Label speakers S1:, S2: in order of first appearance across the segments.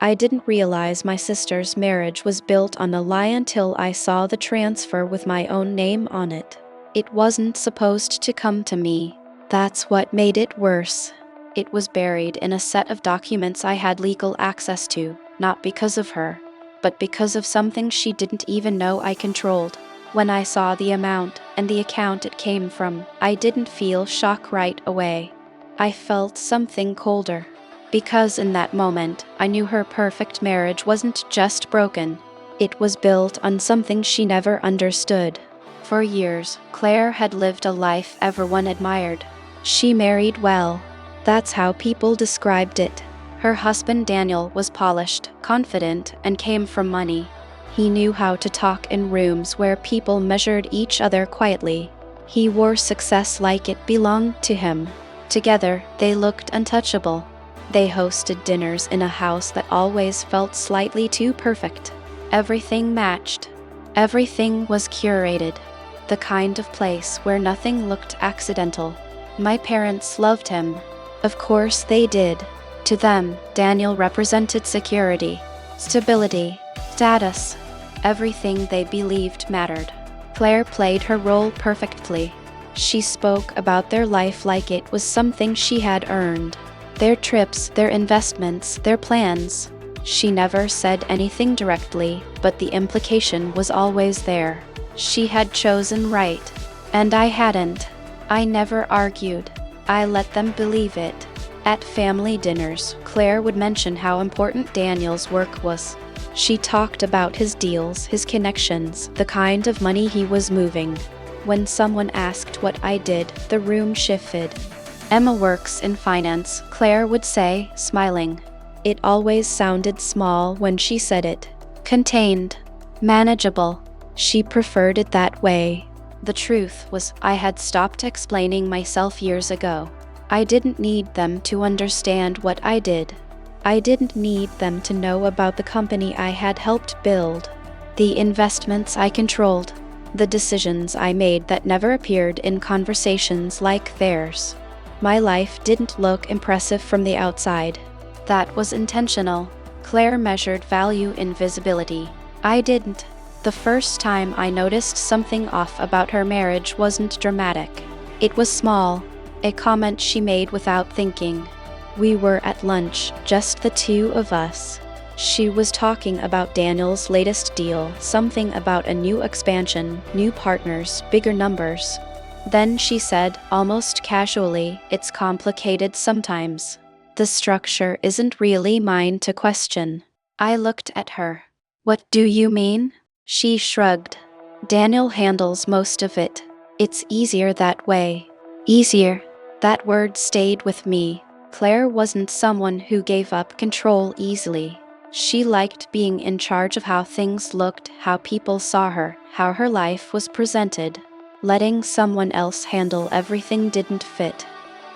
S1: I didn't realize my sister's marriage was built on a lie until I saw the transfer with my own name on it. It wasn't supposed to come to me. That's what made it worse. It was buried in a set of documents I had legal access to, not because of her, but because of something she didn't even know I controlled. When I saw the amount and the account it came from, I didn't feel shock right away. I felt something colder. Because in that moment, I knew her perfect marriage wasn't just broken. It was built on something she never understood. For years, Claire had lived a life everyone admired. She married well. That's how people described it. Her husband Daniel was polished, confident, and came from money. He knew how to talk in rooms where people measured each other quietly. He wore success like it belonged to him. Together, they looked untouchable. They hosted dinners in a house that always felt slightly too perfect. Everything matched. Everything was curated. The kind of place where nothing looked accidental. My parents loved him. Of course they did. To them, Daniel represented security, stability, status. Everything they believed mattered. Claire played her role perfectly. She spoke about their life like it was something she had earned. Their trips, their investments, their plans. She never said anything directly, but the implication was always there. She had chosen right, and I hadn't. I never argued. I let them believe it. At family dinners, Claire would mention how important Daniel's work was. She talked about his deals, his connections, the kind of money he was moving. When someone asked what I did, the room shifted. Emma works in finance, Claire would say, smiling. It always sounded small when she said it. Contained. Manageable. She preferred it that way. The truth was, I had stopped explaining myself years ago. I didn't need them to understand what I did. I didn't need them to know about the company I had helped build, the investments I controlled, the decisions I made that never appeared in conversations like theirs. My life didn't look impressive from the outside. That was intentional. Claire measured value in visibility. I didn't. The first time I noticed something off about her marriage wasn't dramatic. It was small, a comment she made without thinking. We were at lunch, just the two of us. She was talking about Daniel's latest deal, something about a new expansion, new partners, bigger numbers. Then she said, almost casually, "It's complicated sometimes. The structure isn't really mine to question." I looked at her. "What do you mean?" She shrugged. "Daniel handles most of it. It's easier that way." Easier. That word stayed with me. Claire wasn't someone who gave up control easily. She liked being in charge of how things looked, how people saw her, how her life was presented. Letting someone else handle everything didn't fit.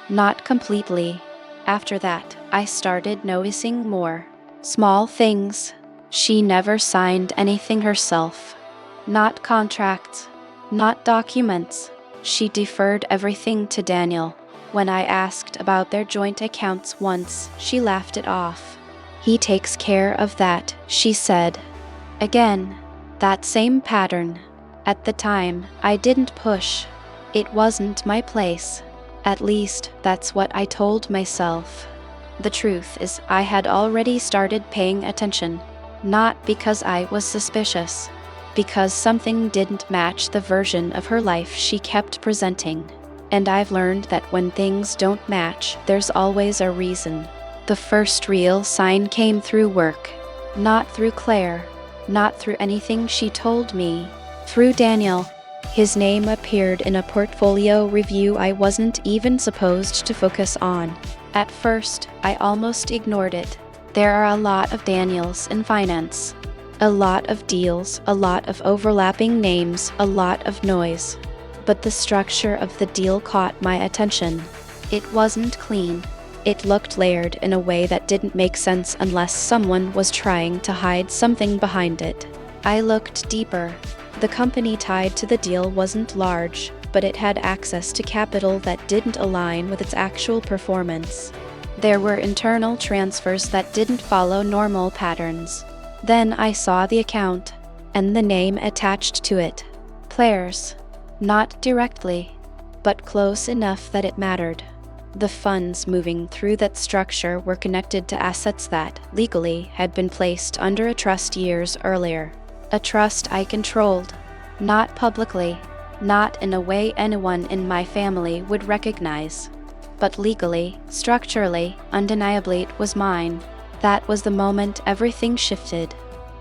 S1: Not completely. After that, I started noticing more. Small things. She never signed anything herself. Not contracts. Not documents. She deferred everything to Daniel. When I asked about their joint accounts once, she laughed it off. "He takes care of that," she said. Again, that same pattern. At the time, I didn't push. It wasn't my place. At least, that's what I told myself. The truth is, I had already started paying attention. Not because I was suspicious. Because something didn't match the version of her life she kept presenting. And I've learned that when things don't match, there's always a reason. The first real sign came through work. Not through Claire. Not through anything she told me. Through Daniel. His name appeared in a portfolio review I wasn't even supposed to focus on. At first, I almost ignored it. There are a lot of Daniels in finance. A lot of deals, a lot of overlapping names, a lot of noise. But the structure of the deal caught my attention. It wasn't clean. It looked layered in a way that didn't make sense unless someone was trying to hide something behind it. I looked deeper. The company tied to the deal wasn't large, but it had access to capital that didn't align with its actual performance. There were internal transfers that didn't follow normal patterns. Then I saw the account, and the name attached to it. Claire's. Not directly, but close enough that it mattered. The funds moving through that structure were connected to assets that, legally, had been placed under a trust years earlier. A trust I controlled. Not publicly, not in a way anyone in my family would recognize. But legally, structurally, undeniably it was mine. That was the moment everything shifted.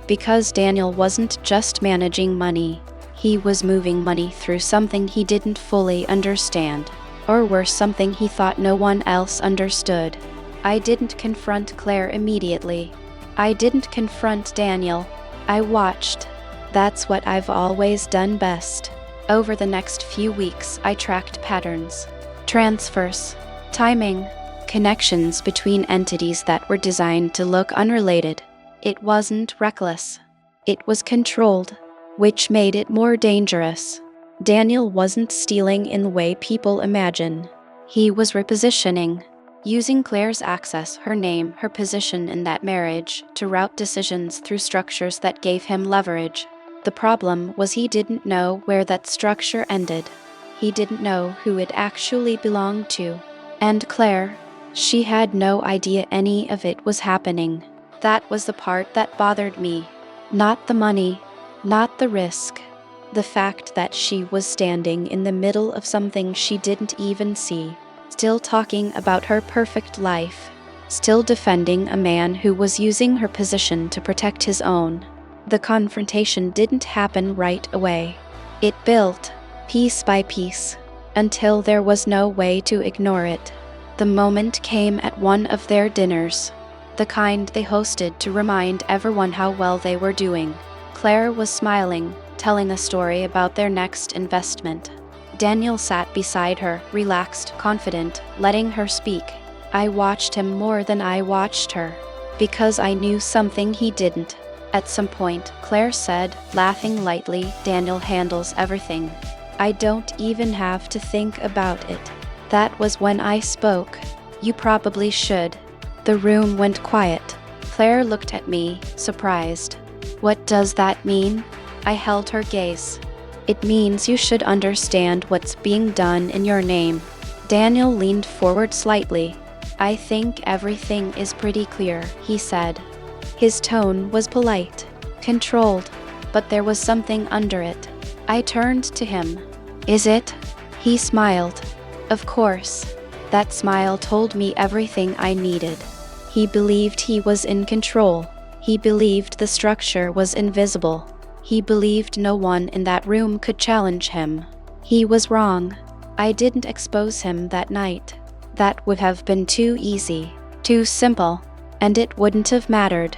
S1: Because Daniel wasn't just managing money. He was moving money through something he didn't fully understand. Or worse, something he thought no one else understood. I didn't confront Claire immediately. I didn't confront Daniel. I watched. That's what I've always done best. Over the next few weeks, I tracked patterns, transfers, timing, connections between entities that were designed to look unrelated. It wasn't reckless. It was controlled, which made it more dangerous. Daniel wasn't stealing in the way people imagine. He was repositioning, using Claire's access, her name, her position in that marriage, to route decisions through structures that gave him leverage. The problem was he didn't know where that structure ended. He didn't know who it actually belonged to. And Claire, she had no idea any of it was happening. That was the part that bothered me. Not the money, not the risk. The fact that she was standing in the middle of something she didn't even see, still talking about her perfect life, still defending a man who was using her position to protect his own. The confrontation didn't happen right away. It built, piece by piece, until there was no way to ignore it. The moment came at one of their dinners, the kind they hosted to remind everyone how well they were doing. Claire was smiling, telling a story about their next investment. Daniel sat beside her, relaxed, confident, letting her speak. I watched him more than I watched her, because I knew something he didn't. At some point, Claire said, laughing lightly, "Daniel handles everything. I don't even have to think about it." That was when I spoke. "You probably should." The room went quiet. Claire looked at me, surprised. "What does that mean?" I held her gaze. "It means you should understand what's being done in your name." Daniel leaned forward slightly. "I think everything is pretty clear," he said. His tone was polite, controlled, but there was something under it. I turned to him. "Is it?" He smiled. "Of course." That smile told me everything I needed. He believed he was in control. He believed the structure was invisible. He believed no one in that room could challenge him. He was wrong. I didn't expose him that night. That would have been too easy, too simple, and it wouldn't have mattered.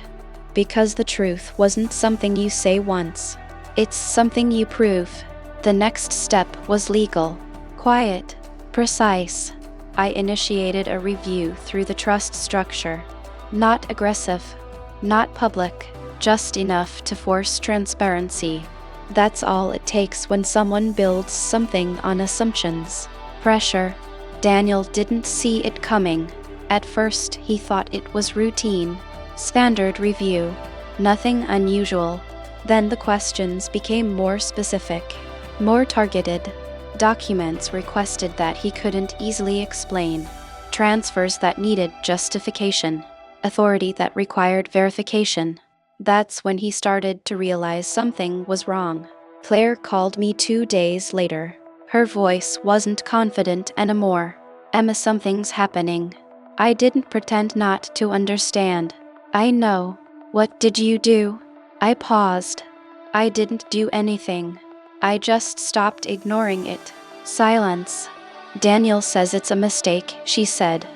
S1: Because the truth wasn't something you say once. It's something you prove. The next step was legal, quiet, precise. I initiated a review through the trust structure. Not aggressive, not public, just enough to force transparency. That's all it takes when someone builds something on assumptions. Pressure. Daniel didn't see it coming. At first, he thought it was routine. Standard review. Nothing unusual. Then the questions became more specific, more targeted. Documents requested that he couldn't easily explain. Transfers that needed justification. Authority that required verification. That's when he started to realize something was wrong. Claire called me 2 days later. Her voice wasn't confident anymore. "Emma, something's happening." I didn't pretend not to understand. "I know." "What did you do?" I paused. I didn't do anything. I just stopped ignoring it. Silence. "Daniel says it's a mistake," she said.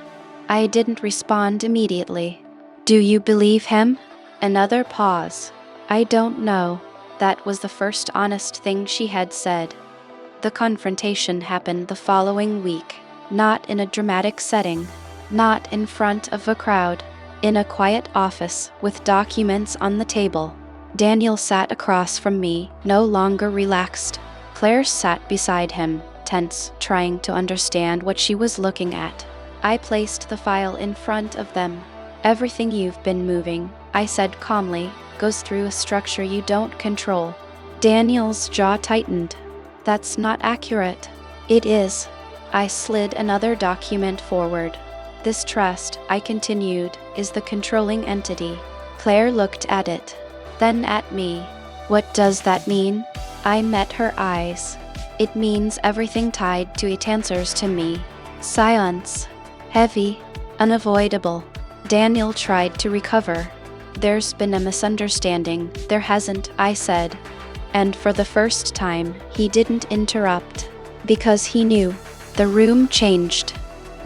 S1: I didn't respond immediately. "Do you believe him?" Another pause. "I don't know." That was the first honest thing she had said. The confrontation happened the following week. Not in a dramatic setting. Not in front of a crowd. In a quiet office with documents on the table. Daniel sat across from me, no longer relaxed. Claire sat beside him, tense, trying to understand what she was looking at. I placed the file in front of them. Everything you've been moving, I said calmly, goes through a structure you don't control. Daniel's jaw tightened. That's not accurate. It is. I slid another document forward. This trust, I continued, is the controlling entity. Claire looked at it, then at me. What does that mean? I met her eyes. It means everything tied to it answers to me. Silence. Heavy. Unavoidable. Daniel tried to recover. There's been a misunderstanding. There hasn't, I said. And for the first time, he didn't interrupt. Because he knew. The room changed.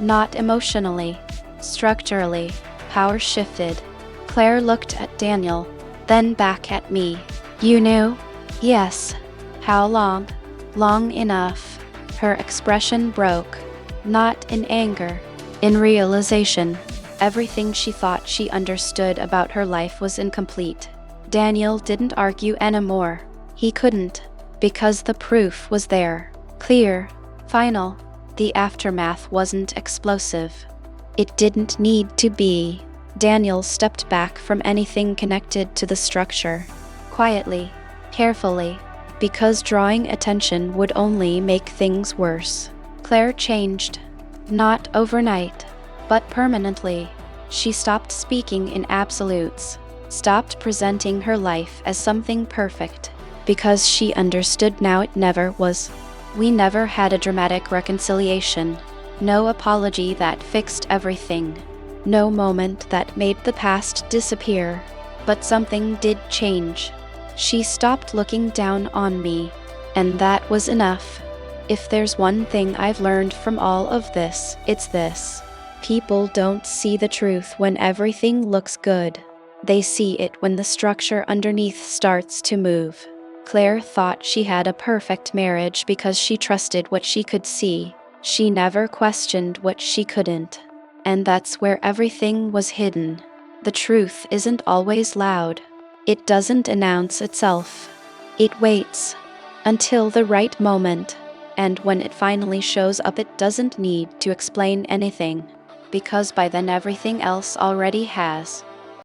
S1: Not emotionally. Structurally. Power shifted. Claire looked at Daniel, then back at me. You knew? Yes. How long? Long enough. Her expression broke. Not in anger. In realization. Everything she thought she understood about her life was incomplete. Daniel didn't argue anymore. He couldn't. Because the proof was there. Clear. Final. The aftermath wasn't explosive. It didn't need to be. Daniel stepped back from anything connected to the structure. Quietly. Carefully. Because drawing attention would only make things worse. Claire changed. Not overnight, but permanently. She stopped speaking in absolutes. Stopped presenting her life as something perfect. Because she understood now it never was. We never had a dramatic reconciliation. No apology that fixed everything. No moment that made the past disappear. But something did change. She stopped looking down on me. And that was enough. If there's one thing I've learned from all of this, it's this. People don't see the truth when everything looks good. They see it when the structure underneath starts to move. Claire thought she had a perfect marriage because she trusted what she could see. She never questioned what she couldn't. And that's where everything was hidden. The truth isn't always loud. It doesn't announce itself. It waits until the right moment. And when it finally shows up, it doesn't need to explain anything. Because by then everything else already has.